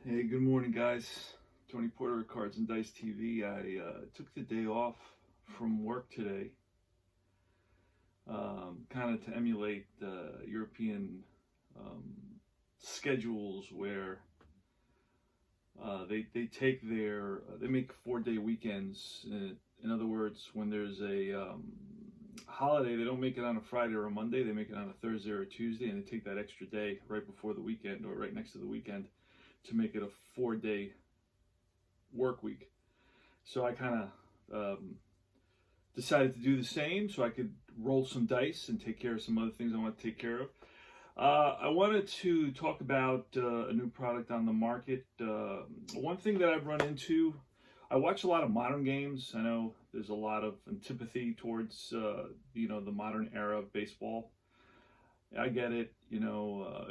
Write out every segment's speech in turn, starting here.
Hey, good morning, guys. Tony Porter of Cards and Dice TV. I took the day off from work today, kind of to emulate European um, schedules where they make 4-day weekends. In other words, when there's a holiday, they don't make it on a Friday or a Monday. They make it on a Thursday or a Tuesday, and they take that extra day right before the weekend or right next to the weekend to make it a 4-day work week. So I kind of decided to do the same so I could roll some dice and take care of some other things I want to take care of. I wanted to talk about a new product on the market. One thing that I've run into, I watch a lot of modern games. I know there's a lot of antipathy towards the modern era of baseball. I get it.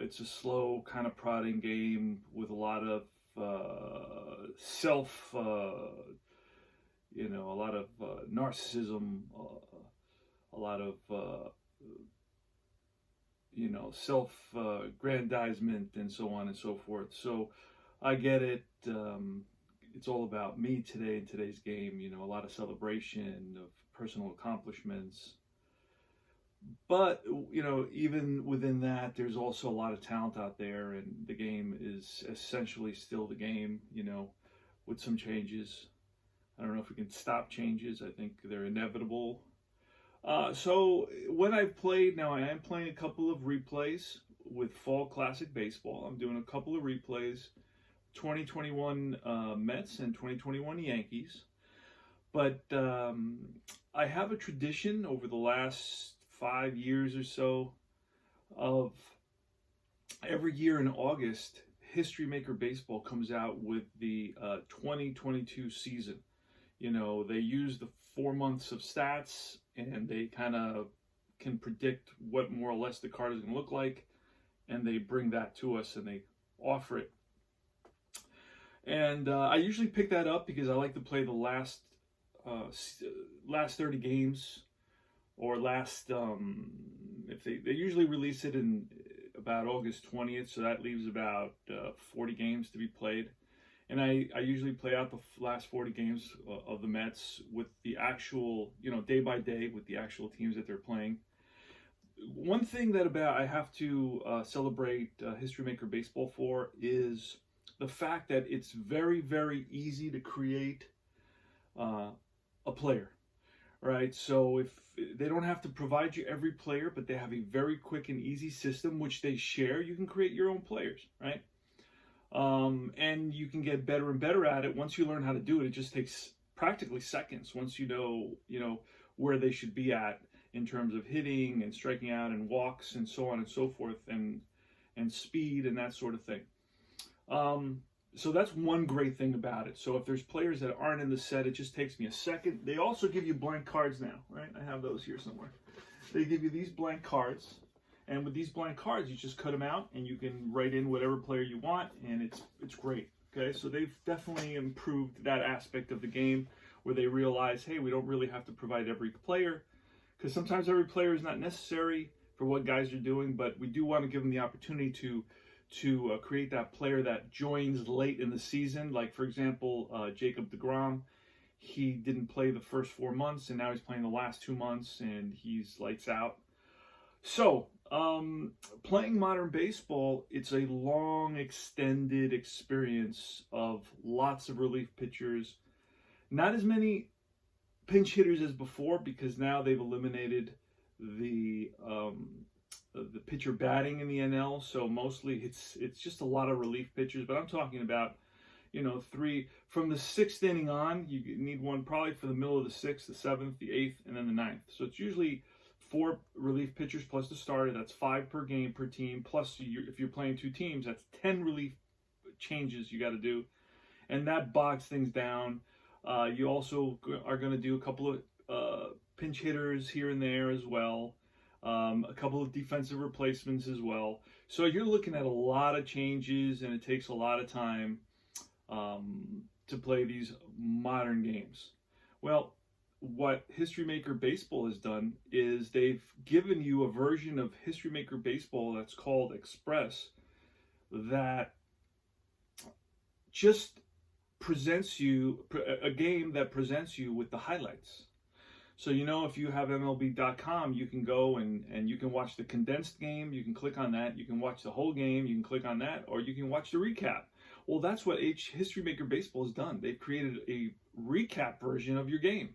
It's a slow kind of prodding game with a lot of a lot of narcissism, a lot of self-grandizement, and so on and so forth. So I get it. It's all about me today in today's game. A lot of celebration of personal accomplishments. But, even within that, there's also a lot of talent out there, and the game is essentially still the game, with some changes. I don't know if we can stop changes. I think they're inevitable. So when I've played, now I am playing a couple of replays with Fall Classic Baseball. I'm doing a couple of replays, 2021 Mets and 2021 Yankees. But I have a tradition over the last 5 years or so of every year in August, History Maker Baseball comes out with the 2022 season. They use the 4 months of stats, and they kind of can predict what more or less the card is going to look like, and they bring that to us and they offer it. And I usually pick that up because I like to play the last 30 games, or if they usually release it in about August 20th, so that leaves about 40 games to be played. And I usually play out the last 40 games of the Mets with the actual, day by day with the actual teams that they're playing. One thing that I have to celebrate History Maker Baseball for is the fact that it's very, very easy to create a player, right? So if they don't have to provide you every player, but they have a very quick and easy system which they share, you can create your own players, right? And you can get better and better at it. Once you learn how to do it, it just takes practically seconds. Once you know where they should be at in terms of hitting and striking out and walks and so on and so forth, and speed and that sort of thing. So that's one great thing about it. So if there's players that aren't in the set, it just takes me a second. They also give you blank cards now, right? I have those here somewhere. They give you these blank cards. And with these blank cards, you just cut them out, and you can write in whatever player you want, and it's great. Okay, so they've definitely improved that aspect of the game, where they realize, hey, we don't really have to provide every player, because sometimes every player is not necessary for what guys are doing, but we do want to give them the opportunity to create that player that joins late in the season. Like, for example, Jacob deGrom. He didn't play the first 4 months, and now he's playing the last 2 months, and he's lights out. So, playing modern baseball, it's a long, extended experience of lots of relief pitchers. Not as many pinch hitters as before, because now they've eliminated the pitcher batting in the NL. So mostly it's just a lot of relief pitchers. But I'm talking about, 3 from the 6th inning on. You need one probably for the middle of the 6th, the 7th, the 8th, and then the 9th. So it's usually 4 relief pitchers plus the starter. That's 5 per game per team. Plus, if you're playing 2 teams, that's 10 relief changes you got to do, and that bogs things down. You also are going to do a couple of pinch hitters here and there as well, a couple of defensive replacements as well. So you're looking at a lot of changes, and it takes a lot of time to play these modern games. Well, what History Maker Baseball has done is they've given you a version of History Maker Baseball that's called Express, that just presents you a game that presents you with the highlights. So, if you have MLB.com, you can go and you can watch the condensed game. You can click on that. You can watch the whole game. You can click on that, or you can watch the recap. Well, that's what History Maker Baseball has done. They've created a recap version of your game,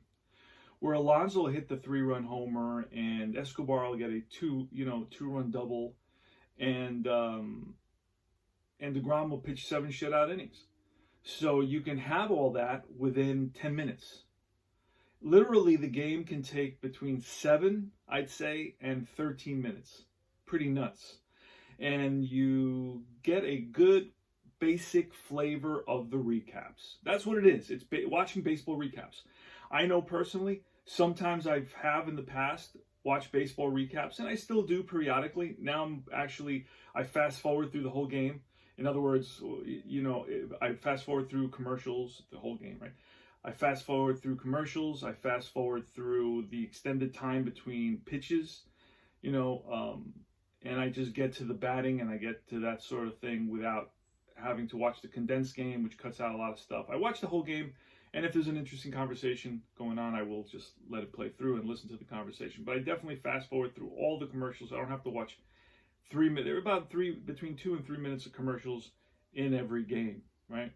where Alonso will hit the 3-run homer and Escobar will get a 2-run double, and DeGrom will pitch 7 shutout innings. So you can have all that within 10 minutes. Literally, the game can take between 7, I'd say, and 13 minutes. Pretty nuts. And you get a good basic flavor of the recaps. That's what it is. It's watching baseball recaps. I know personally, sometimes I have in the past watched baseball recaps, and I still do periodically. Now I fast forward through the whole game. In other words, I fast forward through commercials, the whole game, right? I fast forward through commercials. I fast forward through the extended time between pitches, and I just get to the batting and I get to that sort of thing without having to watch the condensed game, which cuts out a lot of stuff. I watch the whole game, and if there's an interesting conversation going on, I will just let it play through and listen to the conversation. But I definitely fast forward through all the commercials. I don't have to watch 3 minutes. There are about between 2 and 3 minutes of commercials in every game, right?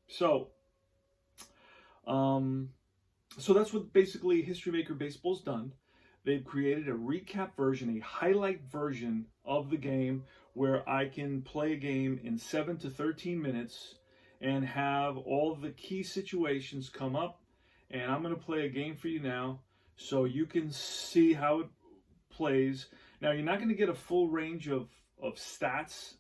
So that's what basically History Maker Baseball's done. They've created a recap version, a highlight version of the game where I can play a game in 7 to 13 minutes and have all the key situations come up. And I'm going to play a game for you now so you can see how it plays. Now, you're not going to get a full range of stats.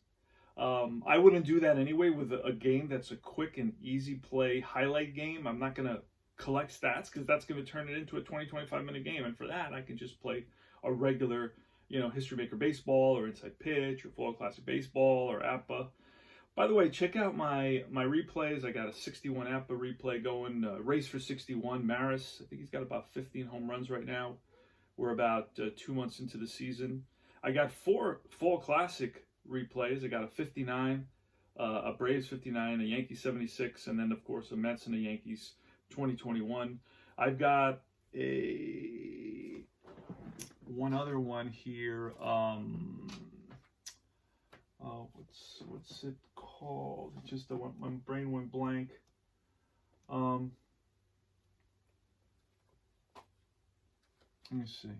I wouldn't do that anyway with a game that's a quick and easy play highlight game. I'm not going to collect stats because that's going to turn it into a 20-25 minute game. And for that, I can just play a regular, History Maker Baseball or Inside Pitch or Fall Classic Baseball or APBA. By the way, check out my replays. I got a 61 APBA replay going, Race for 61, Maris. I think he's got about 15 home runs right now. We're about 2 months into the season. I got 4 Fall Classic replays. I got a 59, a Braves 59, a Yankees 76, and then, of course, a Mets and a Yankees 2021. I've got one other one here. What's it called? It just my brain went blank. Let me see.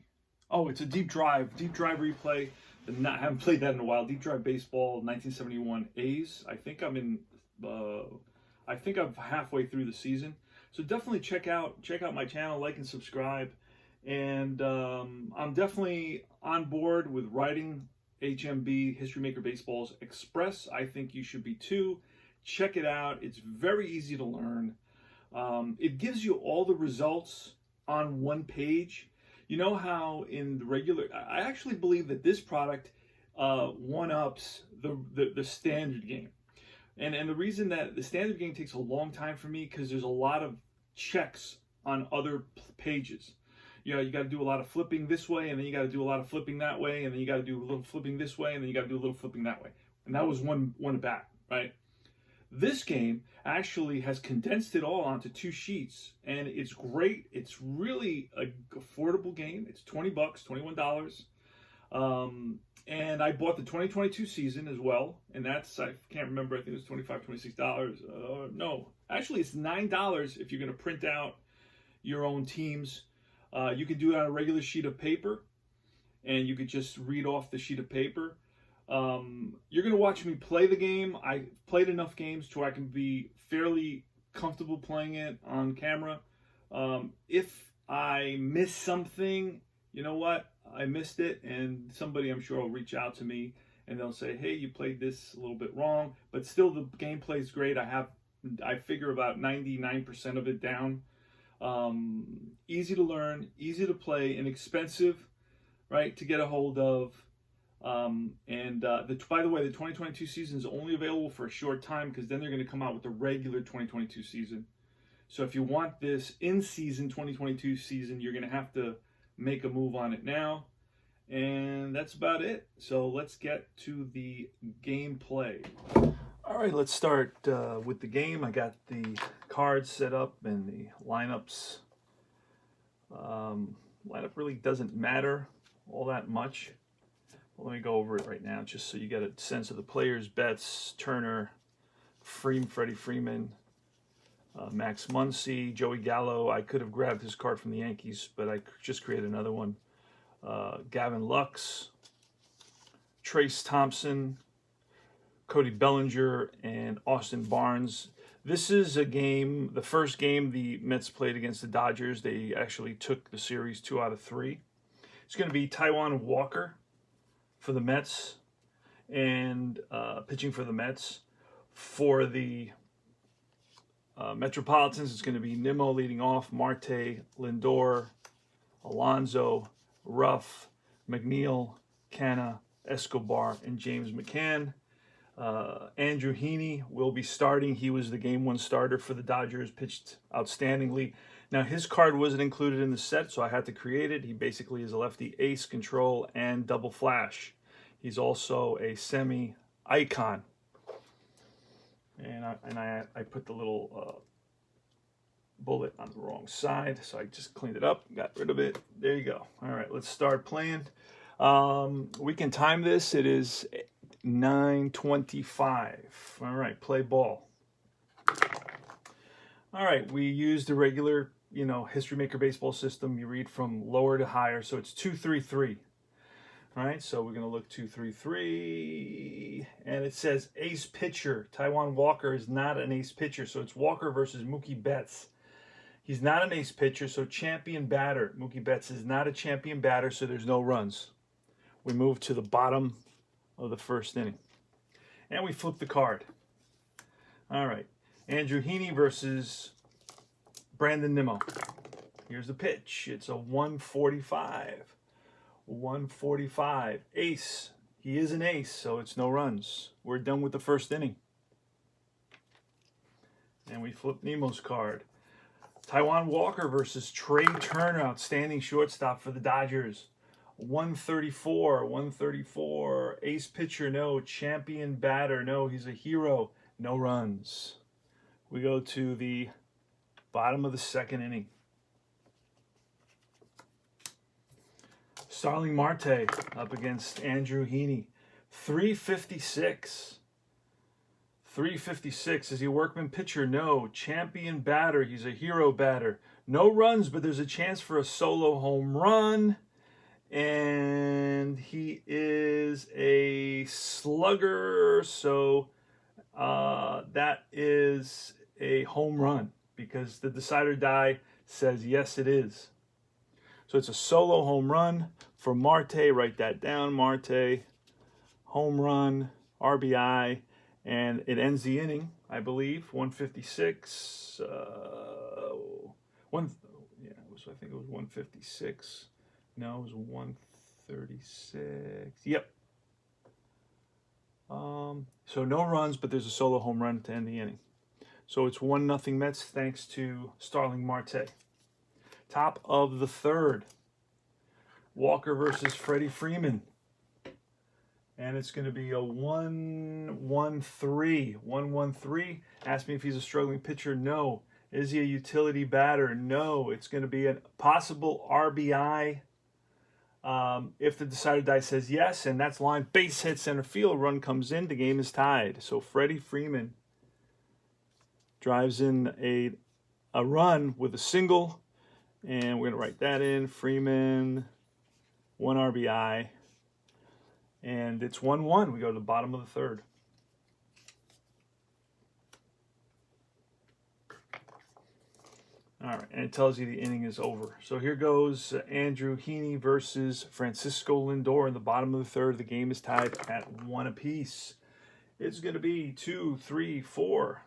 Oh, it's a deep drive replay. I haven't played that in a while. Deep Drive Baseball, 1971 A's. I think I'm halfway through the season. So definitely check out my channel, like and subscribe. And I'm definitely on board with writing HMB History Maker Baseball's Express. I think you should be too. Check it out. It's very easy to learn. It gives you all the results on one page. You know how in the regular, I actually believe that this product one-ups the standard game. And the reason that the standard game takes a long time for me because there's a lot of checks on other pages. You got to do a lot of flipping this way, and then you got to do a lot of flipping that way, and then you got to do a little flipping this way, and then you got to do a little flipping that way. And that was one at bat, right? This game actually has condensed it all onto 2 sheets, and it's great. It's really an affordable game. It's $20, $21. And I bought the 2022 season as well, and that's, I can't remember, I think it was $25, $26. No, actually it's $9 if you're going to print out your own teams. You can do it on a regular sheet of paper, and you could just read off the sheet of paper. You're going to watch me play the game. I played enough games to where I can be fairly comfortable playing it on camera. If I miss something, you know what? I missed it, and somebody I'm sure will reach out to me, and they'll say, hey, you played this a little bit wrong, but still the gameplay is great. I figure about 99% of it down. Easy to learn, easy to play, inexpensive, right, to get a hold of. By the way, the 2022 season is only available for a short time because then they're going to come out with the regular 2022 season. So if you want this in-season 2022 season, you're going to have to make a move on it now. And that's about it. So let's get to the gameplay. All right, let's start with the game. I got the cards set up and the lineups. Lineup really doesn't matter all that much. Well, let me go over it right now just so you get a sense of the players. Betts, Turner, Freddie Freeman, Max Muncy, Joey Gallo. I could have grabbed his card from the Yankees, but I just created another one. Gavin Lux, Trace Thompson, Cody Bellinger, and Austin Barnes. This is a game, the first game the Mets played against the Dodgers. They actually took the series 2 out of 3. It's going to be Taijuan Walker for the Mets and pitching for the Mets. For the Metropolitans, it's going to be Nimmo leading off, Marte, Lindor, Alonso, Ruff, McNeil, Canna, Escobar, and James McCann. Andrew Heaney will be starting. He was the Game 1 starter for the Dodgers, pitched outstandingly. Now, his card wasn't included in the set, so I had to create it. He basically is a lefty ace, control, and double flash. He's also a semi-icon. And I put the little bullet on the wrong side, so I just cleaned it up, got rid of it. There you go. All right, let's start playing. We can time this. It is 9:25. All right, play ball. All right, we use the regular, History Maker baseball system. You read from lower to higher, so it's 2-3-3. All right, so we're going to look 2-3-3, and it says ace pitcher. Taijuan Walker is not an ace pitcher, so it's Walker versus Mookie Betts. He's not an ace pitcher, so champion batter. Mookie Betts is not a champion batter, so there's no runs. We move to the bottom of the first inning, and we flip the card. All right, Andrew Heaney versus Brandon Nimmo. Here's the pitch. It's a 145. 145. Ace. He is an ace, so it's no runs. We're done with the first inning. And we flip Nemo's card. Taijuan Walker versus Trey Turner, outstanding shortstop for the Dodgers. 134. 134. Ace pitcher, no. Champion batter, no. He's a hero. No runs. We go to the bottom of the second inning. Starling Marte up against Andrew Heaney. 356. 356. Is he a workman pitcher? No. Champion batter. He's a hero batter. No runs, but there's a chance for a solo home run. And he is a slugger, so that is a home run because the decider die says yes, it is. So it's a solo home run for Marte. Write that down, Marte. Home run, RBI, and it ends the inning, I believe. 156. I think it was 156. No, it was 136. Yep. So no runs, but there's a solo home run to end the inning. So it's 1-0 Mets thanks to Starling Marte. Top of the third. Walker versus Freddie Freeman. And it's going to be a 1-1-3. 1-1-3. Ask me if he's a struggling pitcher. No. Is he a utility batter? No. It's going to be a possible RBI. If the decider die says yes, and that's line base hit center field, run comes in, the game is tied. So Freddie Freeman drives in a run with a single, and we're going to write that in. Freeman, 1 RBI, and it's 1-1. We go to the bottom of the third. All right, and it tells you the inning is over. So here goes Andrew Heaney versus Francisco Lindor in the bottom of the third. The game is tied at 1 apiece. It's going to be 2-3-4.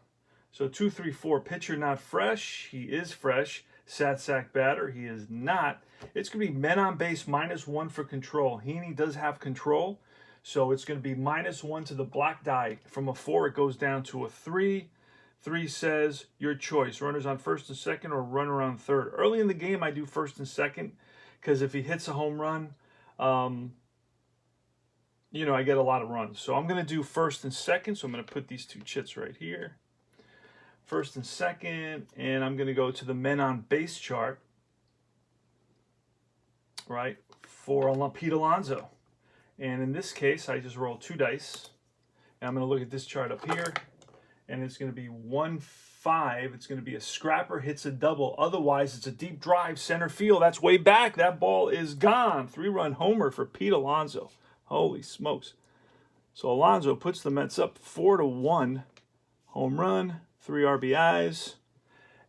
So 2-3-4. Pitcher not fresh. He is fresh. Sack batter. He is not. It's going to be men on base -1 for control. Heaney does have control. So it's going to be -1 to the black die. From a 4, it goes down to a 3. 3 says your choice. Runners on first and second or runner on third. Early in the game, I do first and second because if he hits a home run, I get a lot of runs. So I'm going to do first and second. So I'm going to put these two chits right here. First and second, and I'm going to go to the men on base chart, right, for Pete Alonso. And in this case, I just rolled 2 dice. And I'm going to look at this chart up here, and it's going to be 1-5. It's going to be a scrapper hits a double. Otherwise, it's a deep drive center field. That's way back. That ball is gone. 3-run homer for Pete Alonso. Holy smokes. So Alonso puts the Mets up 4-1. Home run, 3 RBIs.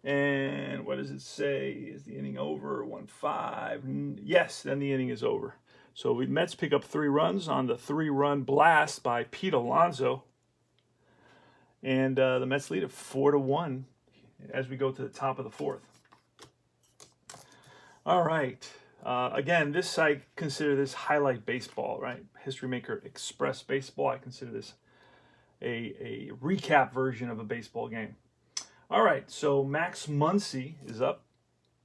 And what does it say? Is the inning over? 1-5. Yes, then the inning is over. So we Mets pick up 3 runs on the 3-run blast by Pete Alonso. And the Mets lead at 4-1 as we go to the top of the 4th. All right. Again, this I consider this highlight baseball, right? History Maker Express baseball. I consider this a recap version of a baseball game. All right, so Max Muncy is up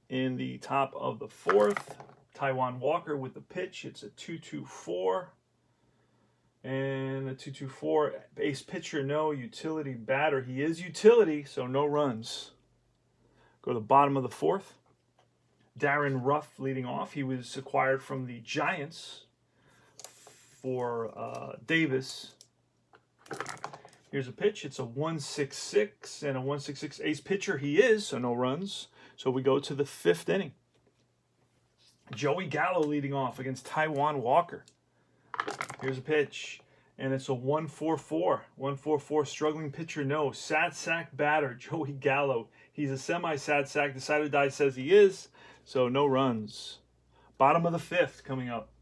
in the top of the 4th. Taijuan Walker with the pitch. It's a 2-2-4. And a 2-2-4. Base pitcher, no. Utility batter. He is utility, so no runs. Go to the bottom of the 4th. Darren Ruff leading off. He was acquired from the Giants for Davis. Here's a pitch. It's a 1-6-6 and a 1-6-6 ace pitcher. He is, so no runs. So we go to the 5th inning. Joey Gallo leading off against Taijuan Walker. Here's a pitch, and it's a 1-4-4. 1-4-4, struggling pitcher, no. Sad sack batter, Joey Gallo. He's a semi-sad sack. Decided Die says he is, so no runs. Bottom of the 5th coming up.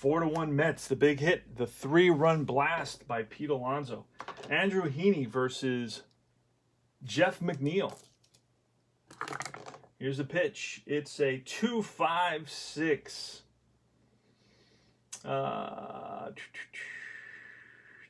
4-1 Mets, the big hit, the 3-run blast by Pete Alonso. Andrew Heaney versus Jeff McNeil. Here's the pitch. It's a 2-5-6.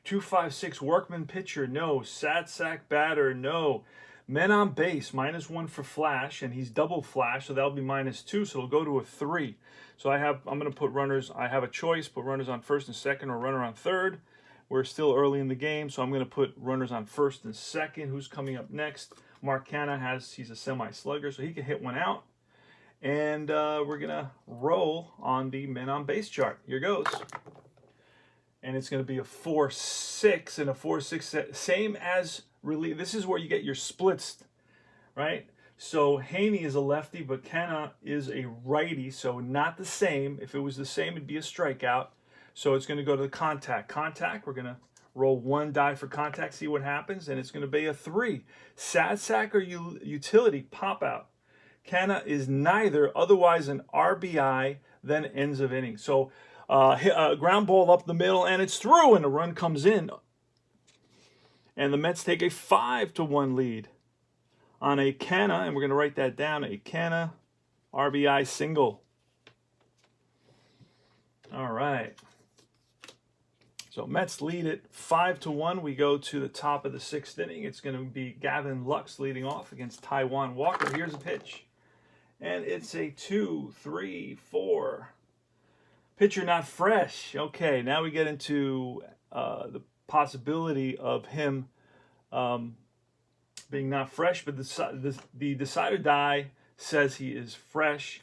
2-5-6 workman pitcher, no. Sad sack batter, no. Men on base, -1 for Flash, and he's double Flash, so that'll be -2, so it'll go to a 3. So I'm going to put runners, I have a choice, put runners on first and second or runner on third. We're still early in the game, so I'm going to put runners on first and second. Who's coming up next? Mark Canha he's a semi-slugger, so he can hit one out. And we're going to roll on the men on base chart. Here goes. And it's going to be a 4-6 and a 4-6, same as relief. This is where you get your splits, right? So Haney is a lefty, but Canha is a righty, so not the same. If it was the same, it'd be a strikeout. So it's going to go to the contact. Contact, we're going to roll 1 die for contact, see what happens, and it's going to be a 3. Sad sack or utility, pop out. Canha is neither, otherwise an RBI, then ends of inning. So ground ball up the middle, and it's through, and the run comes in. And the Mets take a 5-1 lead on a Canha, and we're going to write that down, a Canha RBI single. All right. So Mets lead it 5-1. We go to the top of the 6th inning. It's going to be Gavin Lux leading off against Taijuan Walker. Here's a pitch. And it's a 2-3-4. Pitcher not fresh. Okay, now we get into the possibility of him being not fresh, but the decider die says he is fresh.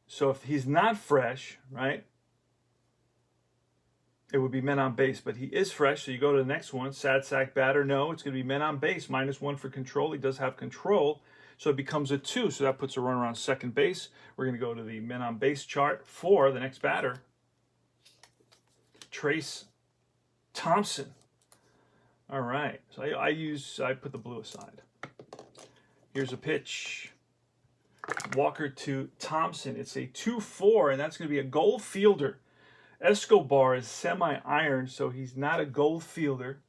So if he's not fresh, right, it would be men on base, but he is fresh, so you go to the next one. Sad sack batter, no, it's going to be men on base, -1 for control. He does have control, so it becomes a 2, so that puts a runner on second base. We're going to go to the men on base chart for the next batter, Trace Thompson. All right, so I put the blue aside. Here's a pitch. Walker to Thompson. It's a 2-4, and that's going to be a goal fielder. Escobar is semi-iron, so he's not a goal fielder.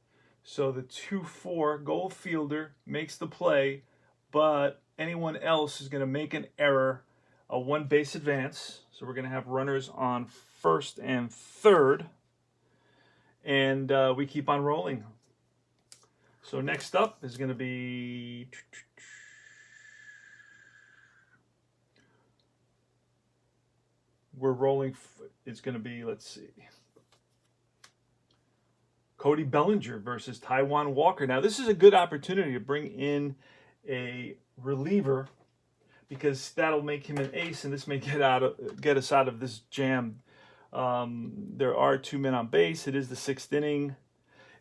So the 2-4 goal fielder makes the play, but anyone else is going to make an error, a 1 base advance. So we're going to have runners on first and third, and we keep on rolling. So next up is going to be we're rolling. It's going to be, let's see, Cody Bellinger versus Taijuan Walker. Now, this is a good opportunity to bring in a reliever because that'll make him an ace, and this may get us out of this jam. There are 2 men on base. It is the 6th inning.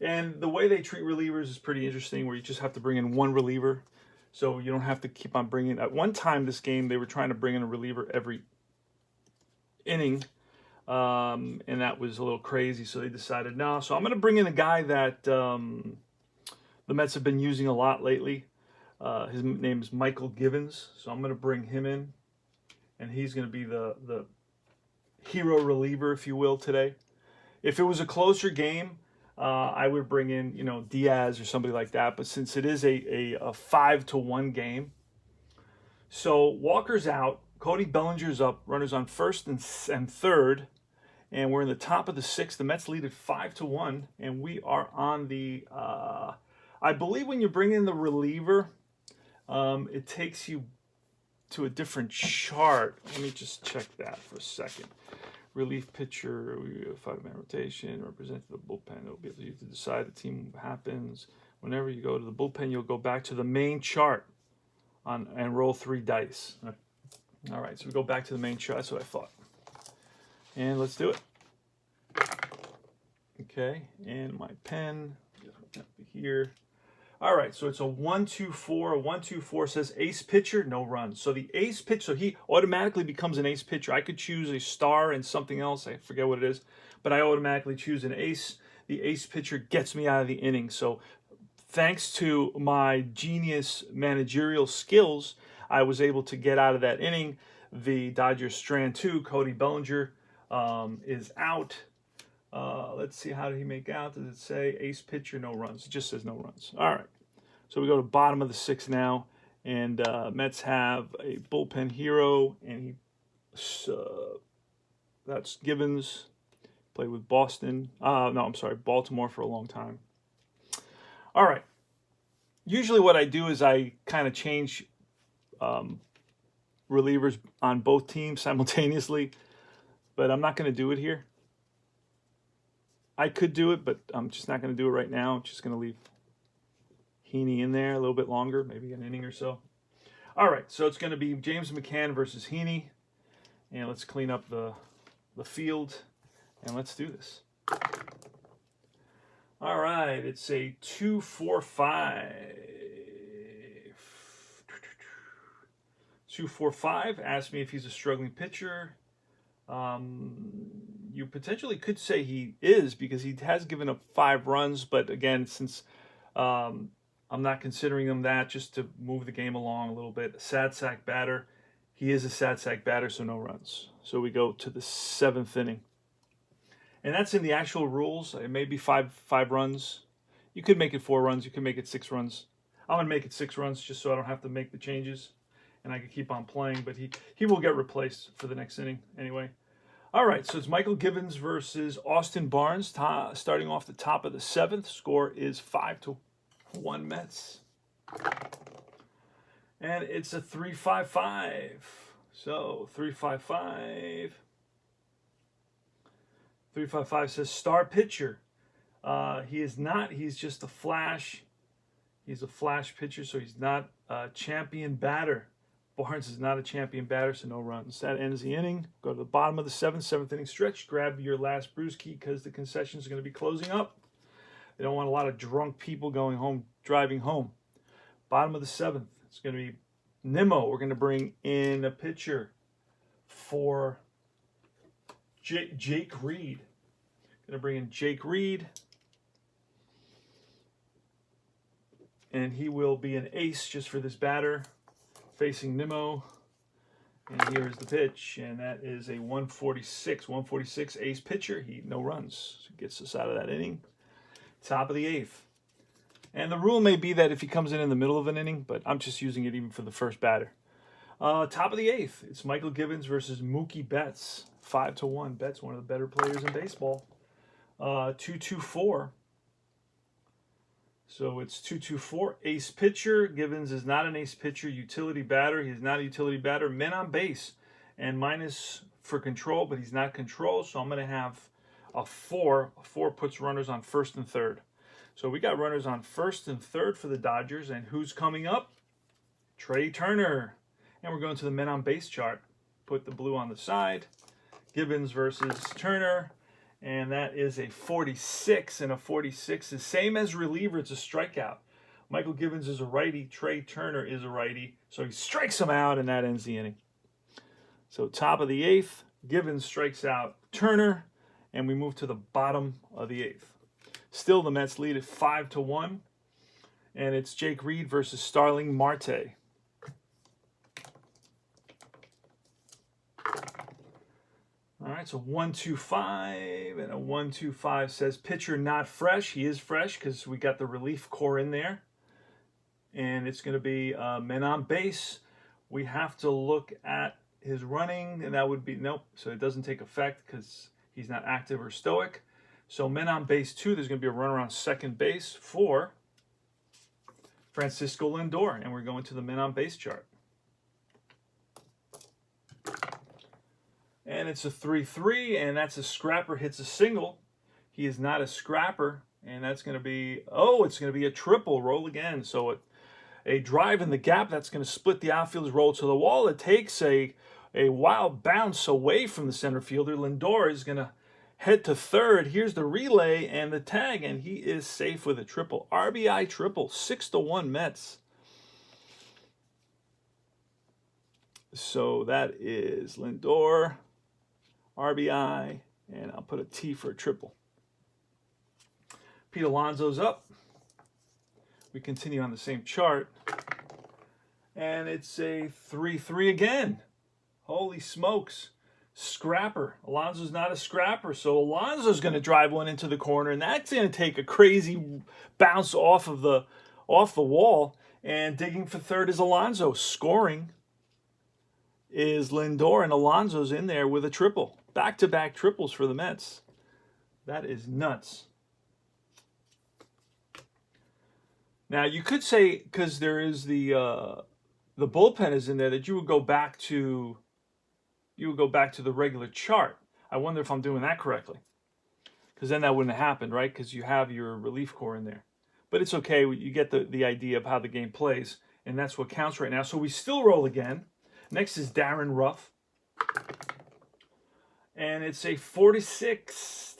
And the way they treat relievers is pretty interesting, where you just have to bring in one reliever. So you don't have to keep on bringing. At one time this game, they were trying to bring in a reliever every inning. And that was a little crazy, so they decided no. So I'm going to bring in a guy that the Mets have been using a lot lately. His name is Michael Givens, so I'm going to bring him in, and he's going to be the hero reliever, if you will, today. If it was a closer game, I would bring in, Diaz or somebody like that. But since it is a 5-1 game, so Walker's out, Cody Bellinger's up, runners on first and third, and we're in the top of the 6th. The Mets lead at 5-1, and we are on the. I believe when you bring in the reliever, it takes you to a different chart. Let me just check that for a second. Relief pitcher, 5-man rotation, represent the bullpen. It'll be able to decide the team happens. Whenever you go to the bullpen, you'll go back to the main chart and roll 3 dice. All right, so we go back to the main chart. That's what I thought. And let's do it. Okay, and my pen here. All right, so it's a 1-2-4. A 1-2-4 says ace pitcher, no runs. So the ace pitch, so he automatically becomes an ace pitcher. I could choose a star and something else. I forget what it is, but I automatically choose an ace. The ace pitcher gets me out of the inning. So thanks to my genius managerial skills, I was able to get out of that inning. The Dodgers strand 2. Cody Bellinger is out. Let's see, how did he make out? Does it say ace pitcher, no runs? It just says no runs. All right. So we go to bottom of the 6th now, and Mets have a bullpen hero, and that's Givens. Played with Boston. Baltimore for a long time. All right. Usually what I do is I kind of change relievers on both teams simultaneously, but I'm not going to do it here. I could do it, but I'm just not going to do it right now. I'm just going to leave Heaney in there a little bit longer, maybe an inning or so. All right, so it's going to be James McCann versus Heaney. And let's clean up the field, and let's do this. All right, it's a 2-4-5. 2-4-5. Asked me if he's a struggling pitcher. You potentially could say he is, because he has given up 5 runs. But again, since I'm not considering him that, just to move the game along a little bit. A sad sack batter. He is a sad sack batter, so no runs. So we go to the 7th inning. And that's in the actual rules. It may be 5 runs. You could make it 4 runs. You could make it 6 runs. I'm going to make it 6 runs just so I don't have to make the changes. And I can keep on playing. But he will get replaced for the next inning anyway. All right, so it's Michael Givens versus Austin Barnes, starting off the top of the 7th. Score is 5-1 Mets. And it's a 3-5-5. So 3-5-5. 3-5-5 says star pitcher. He is not. He's just a flash. He's a flash pitcher, so he's not a champion batter. Barnes is not a champion batter, so no runs. That ends the inning. Go to the bottom of the 7th inning stretch. Grab your last brewski because the concessions are going to be closing up. They don't want a lot of drunk people going home, driving home. Bottom of the 7th. It's going to be Nimmo. We're going to bring in a pitcher for Jake Reed. Going to bring in Jake Reed. And he will be an ace just for this batter. Facing Nimmo, and here is the pitch, and that is a 146 ace pitcher. No runs, so gets us out of that inning. Top of the 8th, and the rule may be that if he comes in the middle of an inning, but I'm just using it even for the first batter. Top of the 8th, it's Michael Givens versus Mookie Betts, 5-1. Betts, one of the better players in baseball. 2-2-4. So it's 2-2-4. Ace pitcher. Givens is not an ace pitcher. Utility batter. He's not a utility batter. Men on base. And minus for control, but he's not control. So I'm going to have a 4. A 4 puts runners on first and third. So we got runners on first and third for the Dodgers. And who's coming up? Trey Turner. And we're going to the men on base chart. Put the blue on the side. Gibbons versus Turner. And that is a 46. And a 46 is same as reliever. It's a strikeout. Michael Gibbons is a righty. Trey Turner is a righty. So he strikes him out, and that ends the inning. So top of the 8th, Gibbons strikes out Turner, and we move to the bottom of the 8th. Still, the Mets lead at 5-1, and it's Jake Reed versus Starling Marte. All right, so 1-2-5, and a 1-2-5 says pitcher not fresh. He is fresh because we got the relief core in there. And it's going to be men on base. We have to look at his running, and that would be, nope. So it doesn't take effect because he's not active or stoic. So men on base 2, there's going to be a runner on second base for Francisco Lindor. And we're going to the men on base chart. And it's a 3-3, and that's a scrapper hits a single. He is not a scrapper, and that's going to be, it's going to be a triple. Roll again. So a drive in the gap, that's going to split the outfielder's roll to the wall. It takes a wild bounce away from the center fielder. Lindor is going to head to third. Here's the relay and the tag, and he is safe with a triple. RBI triple, 6-1 Mets. So that is Lindor, RBI, and I'll put a T for a triple. Pete Alonso's up. We continue on the same chart. And it's a 3-3 again. Holy smokes. Scrapper. Alonso's not a scrapper, so Alonso's going to drive one into the corner, and that's going to take a crazy bounce off the wall. And digging for third is Alonso. Scoring is Lindor, and Alonso's in there with a triple. Back-to-back triples for the Mets. That is nuts. Now, you could say, because there is the bullpen is in there, that you would go back to the regular chart. I wonder if I'm doing that correctly. Because then that wouldn't have happened, right? Because you have your relief core in there. But it's okay. You get the idea of how the game plays, and that's what counts right now. So we still roll again. Next is Darren Ruff. And it's a 46.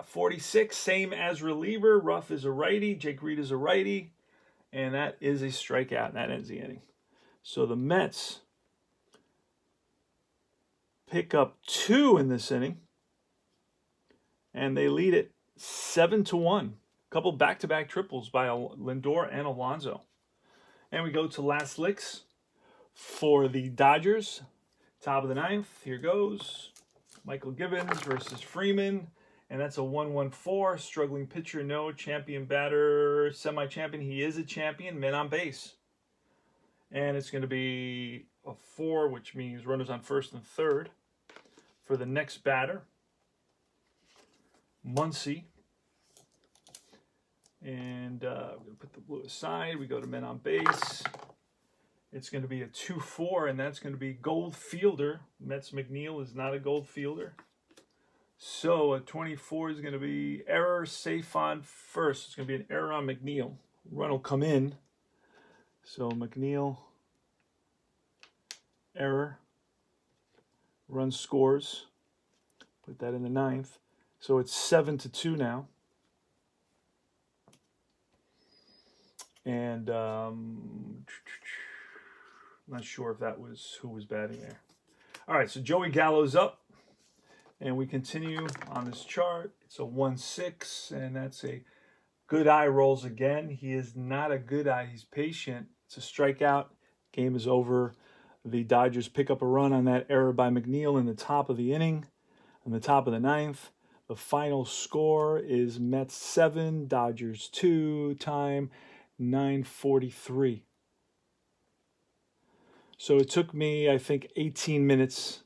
46, same as reliever. Ruff is a righty. Jake Reed is a righty. And that is a strikeout. And that ends the inning. So the Mets pick up 2 in this inning. And they lead it 7-1. A couple back-to-back triples by Lindor and Alonso. And we go to last licks for the Dodgers. Top of the 9th, here goes. Michael Gibbons versus Freeman. And that's a 1-1-4. Struggling pitcher, no. Champion batter, semi-champion. He is a champion. Men on base. And it's going to be a 4, which means runners on first and third. For the next batter, Muncy. And we're going to put the blue aside. We go to men on base. It's going to be a 2-4, and that's going to be Gold Fielder. Mets McNeil is not a Gold Fielder. So a 24 is going to be error, safe on first. It's going to be an error on McNeil. Run will come in. So McNeil, error. Run scores. Put that in the 9th. So it's 7-2 now. And I'm not sure if that was who was batting there. All right, so Joey Gallo's up. And we continue on this chart. It's a 1-6, and that's a good eye rolls again. He is not a good eye. He's patient. It's a strikeout. Game is over. The Dodgers pick up a run on that error by McNeil in the top of the inning, in the top of the 9th. The final score is Mets 7, Dodgers 2, time 9:43. So it took me, I think, 18 minutes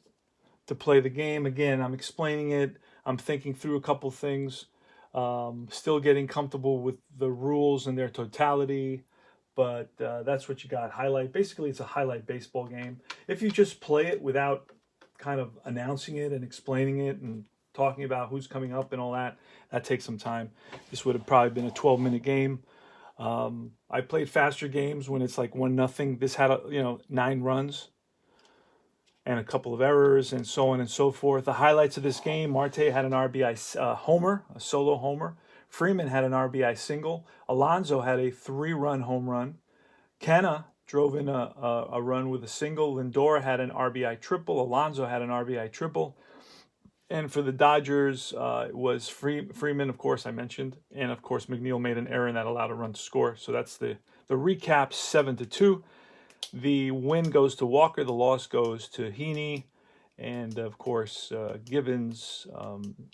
to play the game. Again, I'm explaining it. I'm thinking through a couple things. Still getting comfortable with the rules in their totality. But that's what you got. Highlight. Basically, it's a highlight baseball game. If you just play it without kind of announcing it and explaining it and talking about who's coming up and all that. That takes some time. This would have probably been a 12-minute game. I played faster games when it's like 1-0. This had 9 runs and a couple of errors and so on and so forth. The highlights of this game: Marte had an RBI homer, a solo homer. Freeman had an RBI single. Alonso had a 3-run home run. Kenna drove in a run with a single. Lindor had an RBI triple. Alonso had an RBI triple. And for the Dodgers, it was Freeman, of course, I mentioned. And, of course, McNeil made an error and that allowed a run to score. So that's the recap, 7-2. The win goes to Walker. The loss goes to Heaney. And, of course, Givens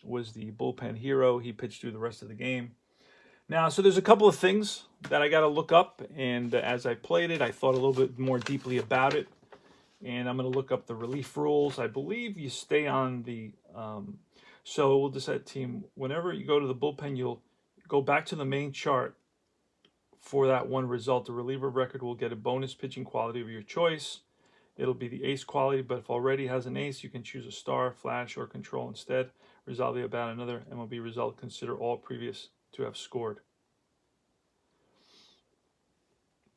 was the bullpen hero. He pitched through the rest of the game. Now, so there's a couple of things that I got to look up. And as I played it, I thought a little bit more deeply about it. And I'm going to look up the relief rules. I believe you stay on the, so we'll decide team. Whenever you go to the bullpen, you'll go back to the main chart for that one result. The reliever record will get a bonus pitching quality of your choice. It'll be the ace quality, but if already has an ace, you can choose a star, flash, or control instead. Resolve about another MLB result. Consider all previous to have scored.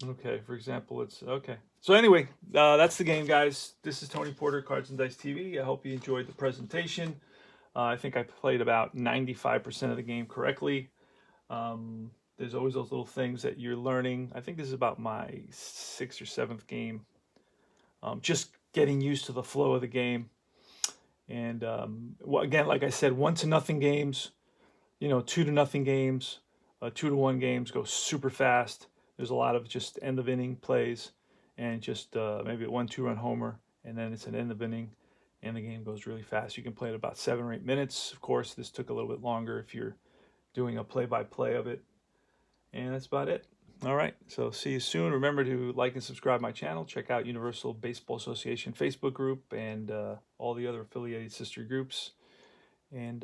Okay, for example, it's okay. So anyway, that's the game, guys. This is Tony Porter, Cards and Dice TV. I hope you enjoyed the presentation. I think I played about 95% of the game correctly. There's always those little things that you're learning. I think this is about my 6th or 7th game. Just getting used to the flow of the game. And again, like I said, 1-0 games, 2-0 games, 2-1 games go super fast. There's a lot of just end of inning plays and just maybe a 1-2 run homer, and then it's an end of inning and the game goes really fast. You can play it about 7 or 8 minutes. Of course, this took a little bit longer if you're doing a play-by-play of it. And that's about it. All right, so see you soon. Remember to like and subscribe my channel. Check out Universal Baseball Association Facebook group and all the other affiliated sister groups. And